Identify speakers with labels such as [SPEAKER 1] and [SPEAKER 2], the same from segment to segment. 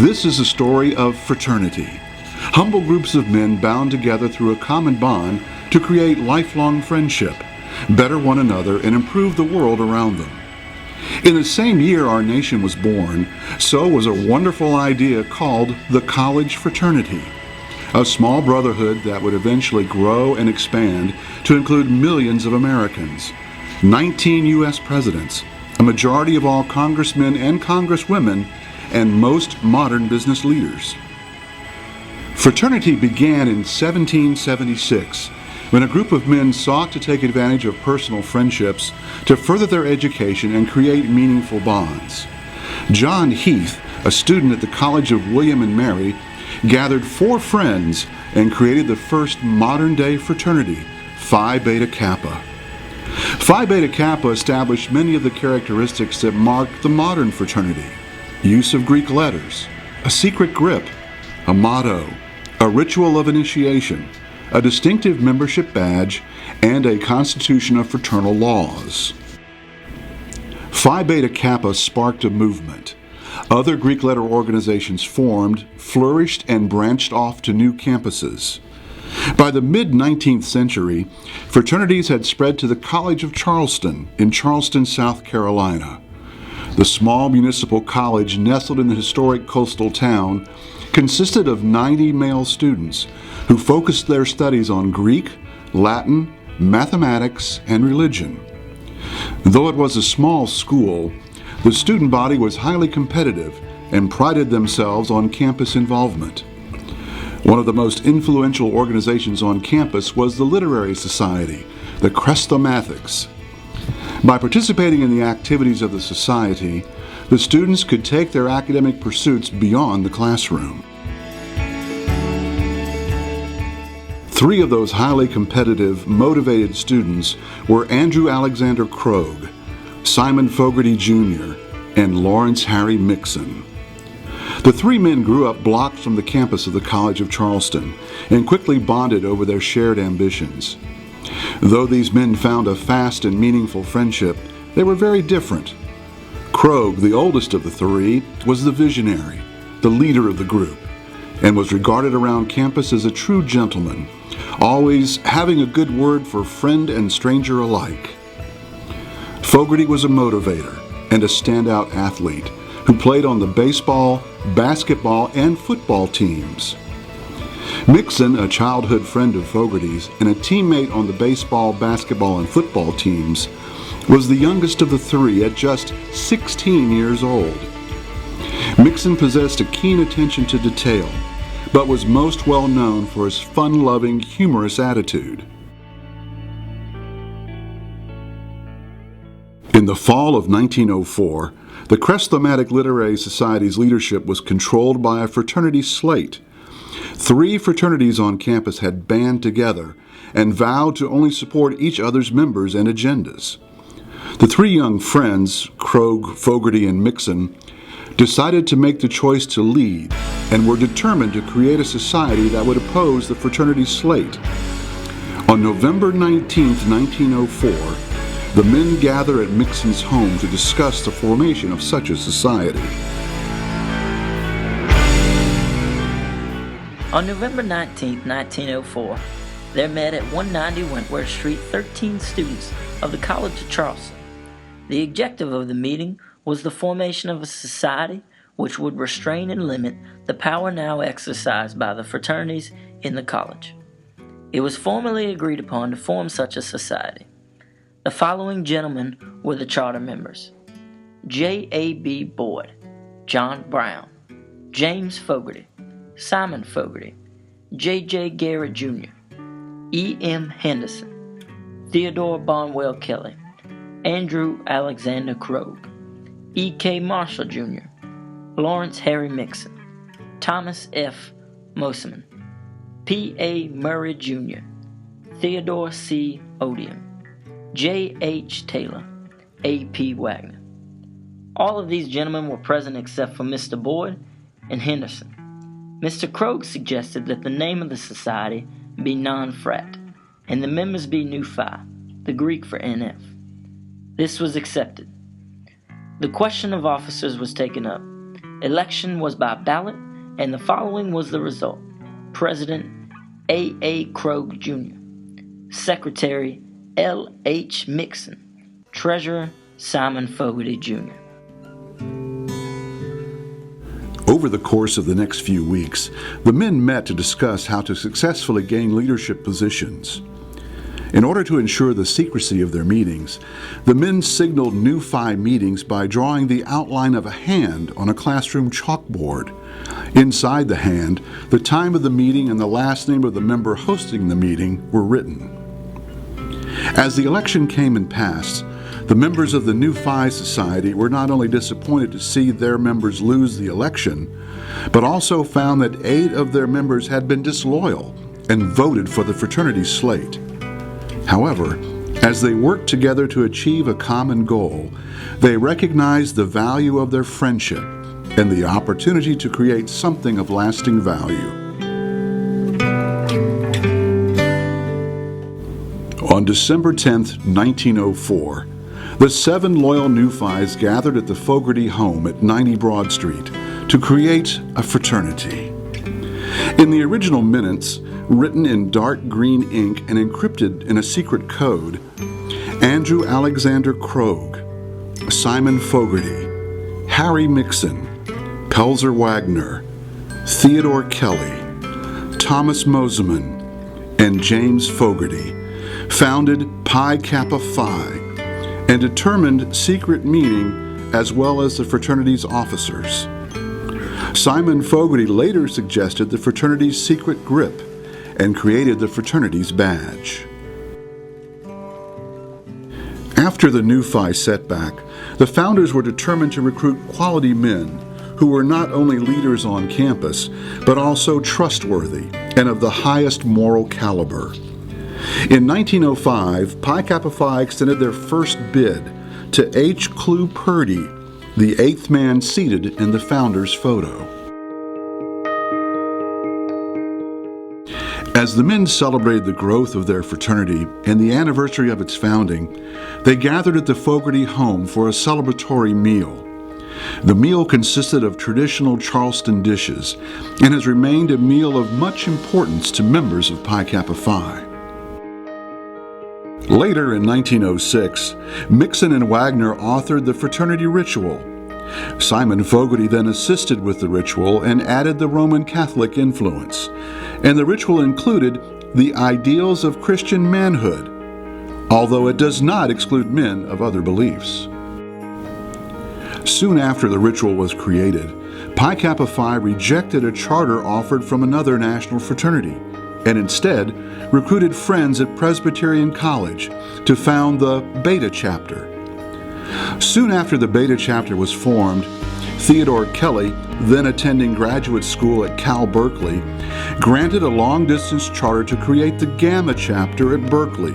[SPEAKER 1] This is a story of fraternity. Humble groups of men bound together through a common bond to create lifelong friendship, better one another, and improve the world around them. In the same year our nation was born, so was a wonderful idea called the College Fraternity, a small brotherhood that would eventually grow and expand to include millions of Americans, 19 U.S. presidents, a majority of all congressmen and congresswomen, and most modern business leaders. Fraternity began in 1776 when a group of men sought to take advantage of personal friendships to further their education and create meaningful bonds. John Heath, a student at the College of William and Mary, gathered 4 friends and created the first modern-day fraternity, Phi Beta Kappa. Phi Beta Kappa established many of the characteristics that marked the modern fraternity: use of Greek letters, a secret grip, a motto, a ritual of initiation, a distinctive membership badge, and a constitution of fraternal laws. Phi Beta Kappa sparked a movement. Other Greek letter organizations formed, flourished, and branched off to new campuses. By the mid-19th century, fraternities had spread to the College of Charleston in Charleston, South Carolina. The small municipal college nestled in the historic coastal town consisted of 90 male students who focused their studies on Greek, Latin, mathematics, and religion. Though it was a small school, the student body was highly competitive and prided themselves on campus involvement. One of the most influential organizations on campus was the Literary Society, the Chrestomathics. By participating in the activities of the society, the students could take their academic pursuits beyond the classroom. 3 of those highly competitive, motivated students were Andrew Alexander Krogh, Simon Fogarty Jr., and Lawrence Harry Mixon. The 3 men grew up blocks from the campus of the College of Charleston and quickly bonded over their shared ambitions. Though these men found a fast and meaningful friendship, they were very different. Krogh, the oldest of the 3, was the visionary, the leader of the group, and was regarded around campus as a true gentleman, always having a good word for friend and stranger alike. Fogarty was a motivator and a standout athlete who played on the baseball, basketball, and football teams. Mixon, a childhood friend of Fogarty's and a teammate on the baseball, basketball, and football teams, was the youngest of the 3 at just 16 years old. Mixon possessed a keen attention to detail, but was most well known for his fun-loving, humorous attitude. In the fall of 1904, the Chrestomatic Literary Society's leadership was controlled by a fraternity slate. 3 fraternities on campus had band together and vowed to only support each other's members and agendas. The 3 young friends, Krogh, Fogarty, and Mixon, decided to make the choice to lead and were determined to create a society that would oppose the fraternity slate. On November 19, 1904, the men gather at Mixon's home to discuss the formation of such a society.
[SPEAKER 2] On November 19, 1904, there met at 190 Wentworth Street 13 students of the College of Charleston. The objective of the meeting was the formation of a society which would restrain and limit the power now exercised by the fraternities in the college. It was formally agreed upon to form such a society. The following gentlemen were the charter members: J.A.B. Boyd, John Brown, James Fogarty, Simon Fogarty, J.J. Garrett Jr., E.M. Henderson, Theodore Bonwell Kelly, Andrew Alexander Krogh, E.K. Marshall Jr., Lawrence Harry Mixon, Thomas F. Mosman, P.A. Murray Jr., Theodore C. Odium, J.H. Taylor, A.P. Wagner. All of these gentlemen were present except for Mr. Boyd and Henderson. Mr. Krogh suggested that the name of the society be non-frat, and the members be Nu Phi, the Greek for NF. This was accepted. The question of officers was taken up. Election was by ballot, and the following was the result. President A. Krogh Jr., Secretary L. H. Mixon, Treasurer Simon Fogarty Jr.
[SPEAKER 1] Over the course of the next few weeks, the men met to discuss how to successfully gain leadership positions. In order to ensure the secrecy of their meetings, the men signaled new Phi meetings by drawing the outline of a hand on a classroom chalkboard. Inside the hand, the time of the meeting and the last name of the member hosting the meeting were written. As the election came and passed, the members of the new Phi Society were not only disappointed to see their members lose the election, but also found that 8 of their members had been disloyal and voted for the fraternity's slate. However, as they worked together to achieve a common goal, they recognized the value of their friendship and the opportunity to create something of lasting value. On December 10, 1904, the 7 loyal new Phis gathered at the Fogarty home at 90 Broad Street to create a fraternity. In the original minutes, written in dark green ink and encrypted in a secret code, Andrew Alexander Krogh, Simon Fogarty, Harry Mixon, Pelzer Wagner, Theodore Kelly, Thomas Moseman, and James Fogarty founded Pi Kappa Phi and determined secret meeting as well as the fraternity's officers. Simon Fogarty later suggested the fraternity's secret grip and created the fraternity's badge. After the new Phi setback, the founders were determined to recruit quality men who were not only leaders on campus, but also trustworthy and of the highest moral caliber. In 1905, Pi Kappa Phi extended their first bid to H. Clew Purdy, the 8th man seated in the founders' photo. As the men celebrated the growth of their fraternity and the anniversary of its founding, they gathered at the Fogarty home for a celebratory meal. The meal consisted of traditional Charleston dishes and has remained a meal of much importance to members of Pi Kappa Phi. Later in 1906, Mixon and Wagner authored the fraternity ritual. Simon Fogarty then assisted with the ritual and added the Roman Catholic influence, and the ritual included the ideals of Christian manhood, although it does not exclude men of other beliefs. Soon after the ritual was created, Pi Kappa Phi rejected a charter offered from another national fraternity, and instead recruited friends at Presbyterian College to found the Beta Chapter. Soon after the Beta Chapter was formed, Theodore Kelly, then attending graduate school at Cal Berkeley, granted a long-distance charter to create the Gamma Chapter at Berkeley.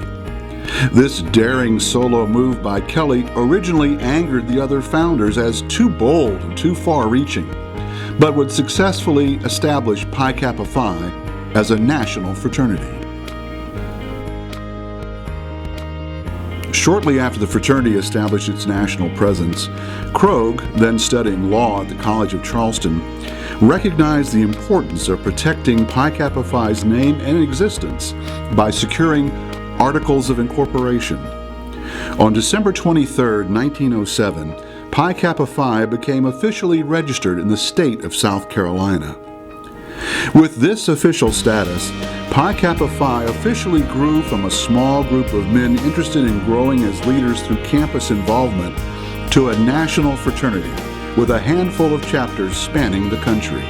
[SPEAKER 1] This daring solo move by Kelly originally angered the other founders as too bold and too far-reaching, but would successfully establish Pi Kappa Phi as a national fraternity. Shortly after the fraternity established its national presence, Krogh, then studying law at the College of Charleston, recognized the importance of protecting Pi Kappa Phi's name and existence by securing articles of incorporation. On December 23, 1907, Pi Kappa Phi became officially registered in the state of South Carolina. With this official status, Pi Kappa Phi officially grew from a small group of men interested in growing as leaders through campus involvement to a national fraternity with a handful of chapters spanning the country.